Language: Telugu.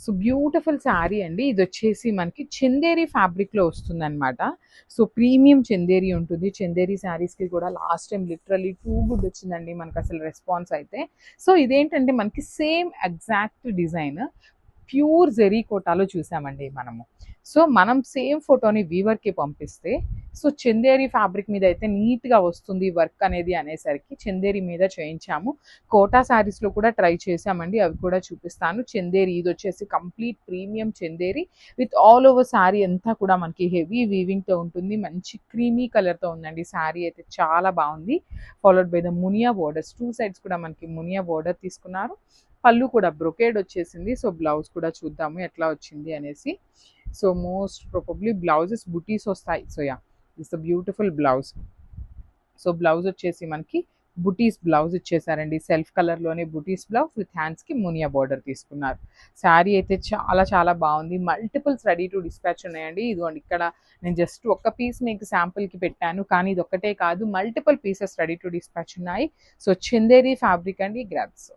సో బ్యూటిఫుల్ శారీ అండి. ఇది వచ్చేసి మనకి చందేరి ఫ్యాబ్రిక్లో వస్తుందన్నమాట. సో ప్రీమియం చందేరి ఉంటుంది. చందేరి శారీస్కి కూడా last time literally too good వచ్చిందండి మనకు అసలు రెస్పాన్స్ అయితే. సో ఇదేంటంటే మనకి same exact design pure zari కోటాలో చూసామండి మనము. సో మనం సేమ్ ఫోటోని వీవర్కి పంపిస్తే సో చందేరి ఫ్యాబ్రిక్ మీద అయితే నీట్గా వస్తుంది వర్క్ అనేది అనేసరికి చందేరి మీద చేయించాము. కోటా శారీస్లో కూడా ట్రై చేసామండి, అవి కూడా చూపిస్తాను. చందేరి ఇది వచ్చేసి complete premium Chanderi with all over sari అంతా కూడా మనకి హెవీ వీవింగ్తో ఉంటుంది. మంచి క్రీమీ కలర్తో ఉందండి శారీ అయితే, చాలా బాగుంది. Followed by the Muniya borders, two sides కూడా మనకి మునియా బోర్డర్ తీసుకున్నారు. పళ్ళు కూడా బ్రొకేడ్ వచ్చేసింది. సో బ్లౌజ్ కూడా చూద్దాము ఎట్లా వచ్చింది అనేసి. సో మోస్ట్ ప్రాబబ్లీ బ్లౌజెస్ బుటీస్ వస్తాయి. So yeah, this the beautiful blouse. So blouse వచ్చేసి మనకి బుటీస్ బ్లౌజ్ ఇచ్చేసారండి. సెల్ఫ్ కలర్లోనే బుటీస్ బ్లౌజ్ విత్ హ్యాండ్స్కి మునియా బార్డర్ తీసుకున్నారు. శారీ అయితే చాలా చాలా బాగుంది. మల్టిపుల్స్ రెడీ టు డిస్పాచ్ ఉన్నాయండి. ఇదిగోండి ఇక్కడ నేను జస్ట్ ఒక్క పీస్ మీకు శాంపుల్కి పెట్టాను, కానీ ఇది ఒక్కటే కాదు, multiple pieces ready to dispatch ఉన్నాయి. సో చందేరి ఫ్యాబ్రిక్ అండి, గ్రాబ్స్.